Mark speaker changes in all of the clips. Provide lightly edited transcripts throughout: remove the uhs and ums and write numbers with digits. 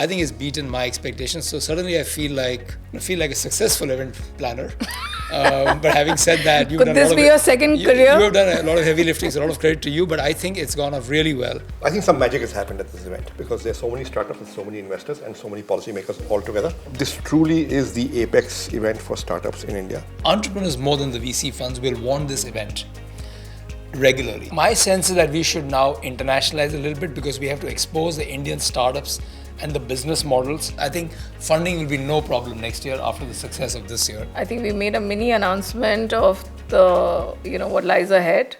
Speaker 1: I think it's beaten my expectations. So suddenly I feel like a successful event planner. But having said that, you've
Speaker 2: Could
Speaker 1: done
Speaker 2: this
Speaker 1: a lot
Speaker 2: be
Speaker 1: of
Speaker 2: your second career?
Speaker 1: You have done a lot of heavy lifting. So a lot of credit to you. But I think it's gone off really well.
Speaker 3: I think some magic has happened at this event because there are so many startups and so many investors and so many policymakers all together. This truly is the apex event for startups in India.
Speaker 1: Entrepreneurs more than the VC funds will want this event regularly. My sense is that we should now internationalize a little bit because we have to expose the Indian startups and the business models. I think funding will be no problem next year after the success of this year.
Speaker 2: I think we made a mini announcement of the, what lies ahead.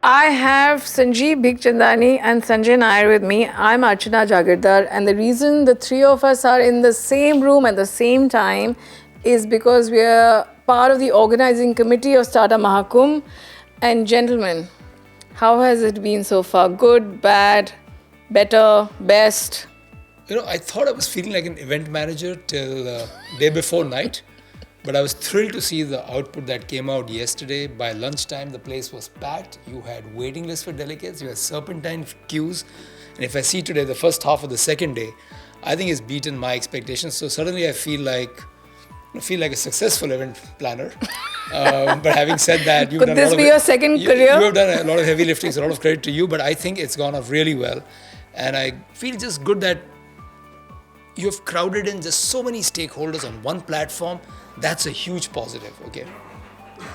Speaker 2: I have Sanjeev Bikhchandani and Sanjay Nayar with me. I'm Archana Jahagirdar, and the reason the three of us are in the same room at the same time is because we are part of the organizing committee of Startup Mahakumbh. And gentlemen, how has it been so far? Good, bad, better, best?
Speaker 1: I thought I was feeling like an event manager till day before night. But I was thrilled to see the output that came out yesterday. By lunchtime, the place was packed. You had waiting lists for delegates. You had serpentine queues. And if I see today, the first half of the second day, I think it's beaten my expectations. So suddenly I feel like a successful event planner. But having said that, you've
Speaker 2: Could
Speaker 1: done
Speaker 2: this
Speaker 1: a lot
Speaker 2: be
Speaker 1: of
Speaker 2: your second career?
Speaker 1: You have done a lot of heavy lifting. So a lot of credit to you. But I think it's gone off really well. And I feel just good that you have crowded in just so many stakeholders on one platform. That's a huge positive, okay?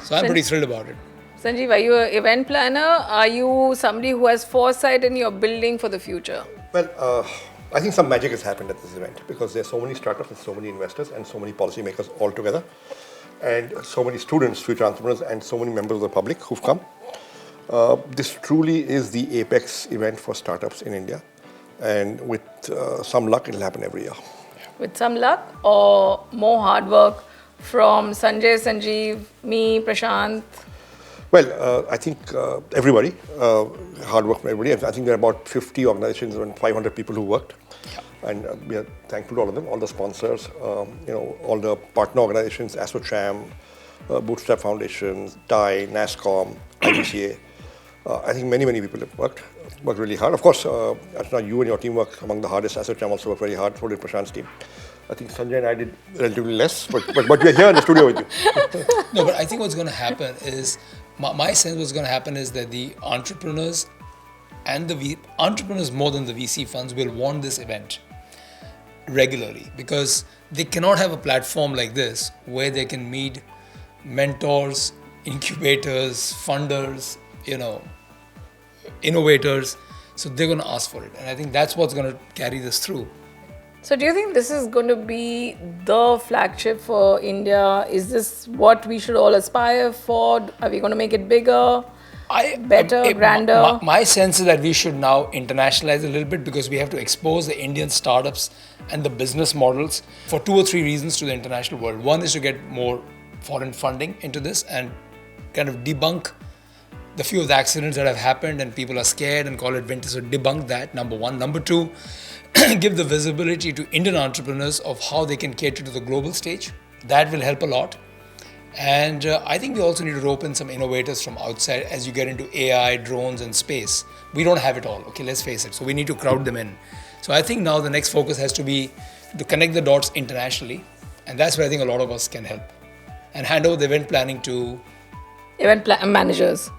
Speaker 1: So I'm pretty thrilled about it.
Speaker 2: Sanjeev, are you an event planner? Are you somebody who has foresight in your building for the future?
Speaker 3: Well, I think some magic has happened at this event because there are so many startups and so many investors and so many policymakers all together, and so many students, future entrepreneurs, and so many members of the public who've come. This truly is the apex event for startups in India, and with some luck, it'll happen every year.
Speaker 2: With some luck or more hard work from Sanjay, Sanjeev, me, Prashant?
Speaker 3: Well, I think everybody, hard work from everybody. I think there are about 50 organizations and 500 people who worked. Yeah. And we are thankful to all of them, all the sponsors, all the partner organizations, ASSOCHAM, Bootstrap Foundations, DIE, NASCOM, IBCA. I think many people have worked really hard. Of course, Archana, you and your team work among the hardest. ASSOCHAM also worked very hard, so did Prashant's team. I think Sanjay and I did relatively less, but we are here in the studio with you.
Speaker 1: No, but I think what's going to happen is, my sense what's going to happen is that the entrepreneurs and entrepreneurs more than the VC funds will want this event regularly because they cannot have a platform like this where they can meet mentors, incubators, funders, innovators. So they're going to ask for it. And I think that's what's going to carry this through.
Speaker 2: So do you think this is going to be the flagship for India? Is this what we should all aspire for? Are we going to make it bigger, better, grander?
Speaker 1: My sense is that we should now internationalize a little bit because we have to expose the Indian startups and the business models for 2 or 3 reasons to the international world. One is to get more foreign funding into this and kind of debunk the few of the accidents that have happened and people are scared and call it vintage. So debunk that, number one. Number two, give the visibility to Indian entrepreneurs of how they can cater to the global stage. That will help a lot. And I think we also need to rope in some innovators from outside as you get into AI, drones and space. We don't have it all, okay, let's face it. So we need to crowd them in. So I think now the next focus has to be to connect the dots internationally. And that's where I think a lot of us can help. And hand over the event planning to
Speaker 2: Event managers.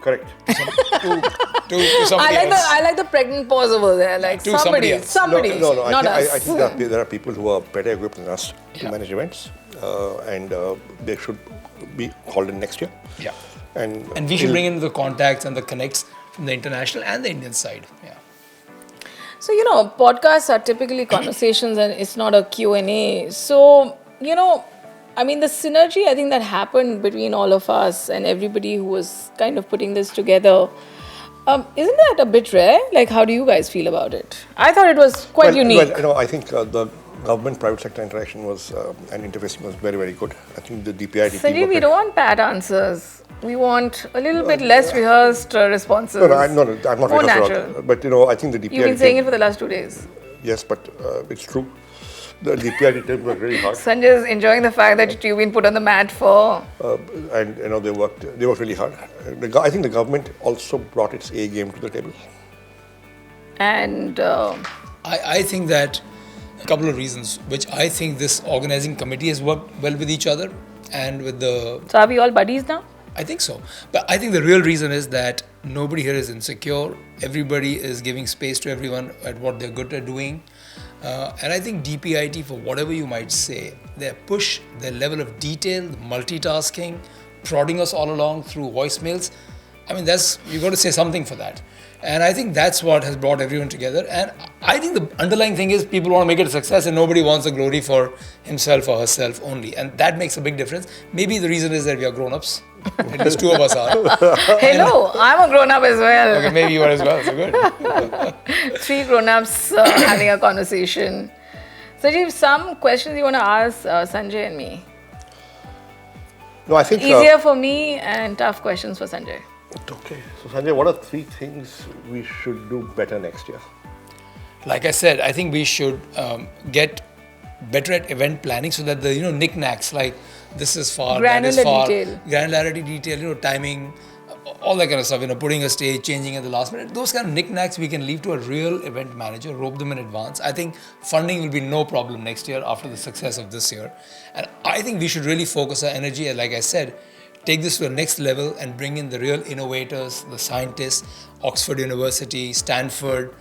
Speaker 3: Correct.
Speaker 1: to somebody else.
Speaker 2: I like the pregnant pause over there. Like
Speaker 1: To somebody else.
Speaker 2: somebody,
Speaker 3: No,
Speaker 2: not us.
Speaker 3: I think there are people who are better equipped than us to manage events, and they should be called in next year.
Speaker 1: Yeah.
Speaker 3: And
Speaker 1: we should bring in the contacts and the connects from the international and the Indian side. Yeah.
Speaker 2: So, podcasts are typically conversations and it's not a Q&A. So, the synergy I think that happened between all of us and everybody who was kind of putting this together, isn't that a bit rare? Like, how do you guys feel about it? I thought it was quite unique.
Speaker 3: Well, I think the government-private sector interaction was and interfacing was very, very good. I think the DPI...
Speaker 2: Sanjeev, we don't want pat answers. We want a little bit less rehearsed responses.
Speaker 3: No, I'm not
Speaker 2: more
Speaker 3: rehearsed
Speaker 2: natural.
Speaker 3: But, I think the DPI...
Speaker 2: You've been saying it for the last 2 days.
Speaker 3: Yes, but it's true. The DPIT team worked really hard.
Speaker 2: Sanjay is enjoying the fact that you've been put on the mat for.
Speaker 3: And they worked really hard. I think the government also brought its A game to the table.
Speaker 2: And
Speaker 1: I think that a couple of reasons, which I think this organizing committee has worked well with each other and with the...
Speaker 2: so are we all buddies now?
Speaker 1: I think so. But I think the real reason is that nobody here is insecure. Everybody is giving space to everyone at what they're good at doing. And I think DPIT, for whatever you might say, their push, their level of detail, multitasking, prodding us all along through voicemails, I mean, you got to say something for that. And I think that's what has brought everyone together. And I think the underlying thing is people want to make it a success and nobody wants the glory for himself or herself only. And that makes a big difference. Maybe the reason is that we are grown-ups. At least two of us are.
Speaker 2: Hello, I'm a grown-up as well.
Speaker 1: Okay, maybe you are as well. So good.
Speaker 2: 3 grown-ups having a conversation. Sanjeev, some questions you want to ask Sanjay and me?
Speaker 3: No, I think...
Speaker 2: Easier for me and tough questions for Sanjay.
Speaker 3: Okay. So Sanjay, what are 3 things we should do better next year?
Speaker 1: Like I said, I think we should get better at event planning so that the knickknacks like this is far, that is far, granularity detail, timing, all that kind of stuff, putting a stage, changing at the last minute, those kind of knickknacks we can leave to a real event manager, rope them in advance. I think funding will be no problem next year after the success of this year. And I think we should really focus our energy, and like I said, take this to the next level and bring in the real innovators, the scientists, Oxford University, Stanford.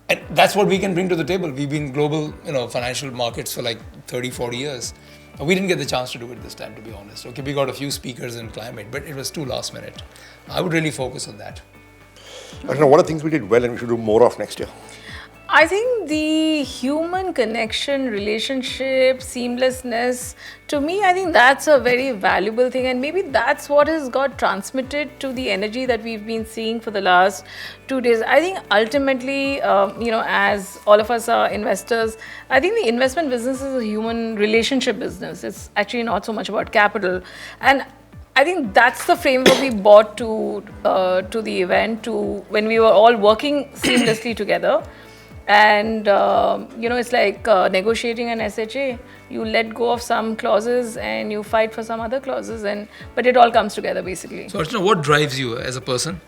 Speaker 1: And that's what we can bring to the table. We've been global, financial markets for like 30, 40 years. We didn't get the chance to do it this time, to be honest. Okay, we got a few speakers in climate, but it was too last minute. I would really focus on that.
Speaker 3: I don't know, what are things we did well and we should do more of next year?
Speaker 2: I think the human connection, relationship, seamlessness, to me, I think that's a very valuable thing. And maybe that's what has got transmitted to the energy that we've been seeing for the last 2 days. I think ultimately, as all of us are investors, I think the investment business is a human relationship business. It's actually not so much about capital. And I think that's the framework we brought to the event, when we were all working seamlessly together. And, it's like negotiating an SHA. You let go of some clauses and you fight for some other clauses, but it all comes together basically.
Speaker 1: So, Archana, what drives you as a person?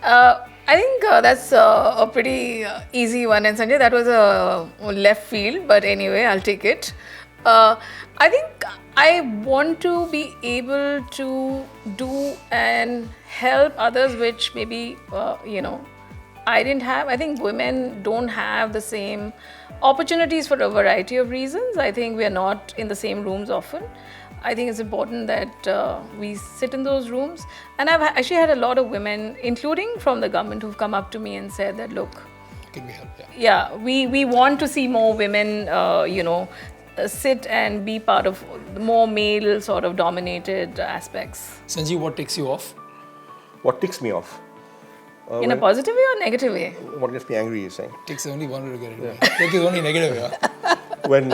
Speaker 2: I think that's a pretty easy one. And Sanjay, that was a left field, but anyway, I'll take it. I think I want to be able to do and help others, which maybe, I didn't have. I think women don't have the same opportunities for a variety of reasons. I think we are not in the same rooms often. I think it's important that we sit in those rooms. And I've actually had a lot of women, including from the government, who've come up to me and said that, look,
Speaker 1: can we help?
Speaker 2: Yeah, we want to see more women, sit and be part of more male sort of dominated aspects.
Speaker 1: Sanjeev, what ticks you off?
Speaker 3: What ticks me off?
Speaker 2: In a positive way or negative way?
Speaker 3: What gets me angry, you're saying?
Speaker 1: Takes only one way to get it. Yeah. Tick is only negative. Yeah?
Speaker 3: When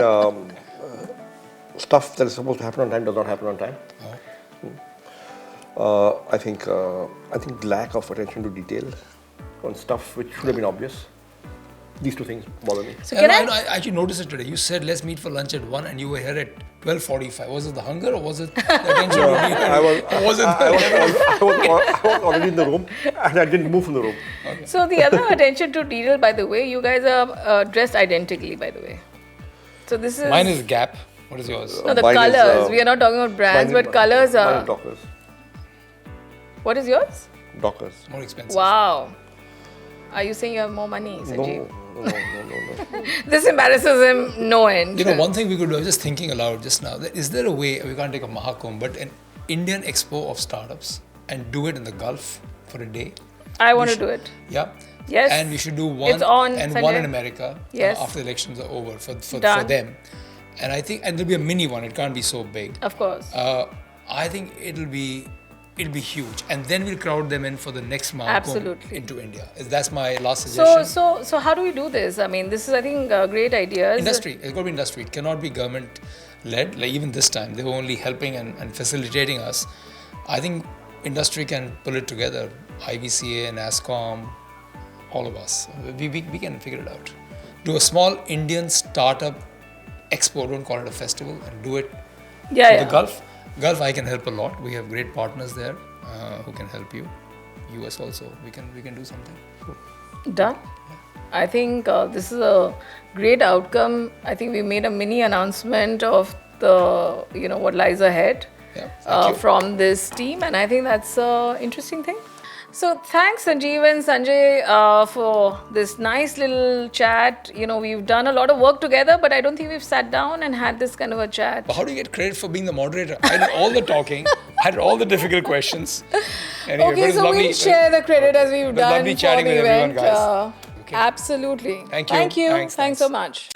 Speaker 3: stuff that is supposed to happen on time does not happen on time. I think lack of attention to detail on stuff which should have been obvious. These 2 things bother me.
Speaker 2: So can
Speaker 1: I actually noticed it today. You said let's meet for lunch at 1 and you were here at 12:45. Was it the hunger or was it the attention?
Speaker 3: I was already in the room and I didn't move from the room.
Speaker 2: Okay. So the other attention to detail, by the way, you guys are dressed identically, by the way. So this is...
Speaker 1: Mine is Gap. What is yours?
Speaker 2: No, the colours. We are not talking about brands, but colours are...
Speaker 3: Mine is Dockers.
Speaker 2: What is yours?
Speaker 3: Dockers.
Speaker 1: More expensive.
Speaker 2: Wow. Are you saying you have more money, Sanjeev?
Speaker 3: No.
Speaker 2: This embarrasses him no end.
Speaker 1: One thing we could do, I was just thinking aloud just now, is there a way, we can't take a Mahakumbh, but an Indian expo of startups and do it in the Gulf for a day?
Speaker 2: I want to do it.
Speaker 1: Yeah.
Speaker 2: Yes.
Speaker 1: And we should do one
Speaker 2: Sanjay.
Speaker 1: one in America
Speaker 2: yes.
Speaker 1: After the elections are over for them. And I think, and there'll be a mini one, it can't be so big.
Speaker 2: Of course.
Speaker 1: I think it'll be huge, and then we'll crowd them in for the next Mahakumbh into India. That's my last suggestion.
Speaker 2: So how do we do this? I mean, this is, I think, a great idea.
Speaker 1: Industry. It's got to be industry. It cannot be government-led. Like even this time, they were only helping and facilitating us. I think industry can pull it together. IBCA, NASSCOM, all of us. We can figure it out. do a small Indian startup expo, don't call it a festival, and do it
Speaker 2: Yeah,
Speaker 1: in
Speaker 2: yeah.
Speaker 1: the Gulf. Gulf, I can help a lot. We have great partners there who can help you. US also, we can do something.
Speaker 2: Done. I think this is a great outcome. I think we made a mini announcement of the, what lies ahead
Speaker 1: Yeah, thank you.
Speaker 2: from this team, and I think that's an interesting thing. So thanks, Sanjeev and Sanjay, for this nice little chat. We've done a lot of work together, but I don't think we've sat down and had this kind of a chat.
Speaker 1: But how do you get credit for being the moderator? I did all the talking. I did all the difficult questions. Anyway, but
Speaker 2: Okay,
Speaker 1: it's
Speaker 2: so
Speaker 1: lovely.
Speaker 2: we'll share the credit as we've
Speaker 1: was
Speaker 2: done
Speaker 1: lovely
Speaker 2: for
Speaker 1: chatting
Speaker 2: the
Speaker 1: with everyone,
Speaker 2: event.
Speaker 1: guys. Okay.
Speaker 2: Absolutely.
Speaker 1: Thank you.
Speaker 2: Thank you.
Speaker 1: Thanks.
Speaker 2: Thanks so much.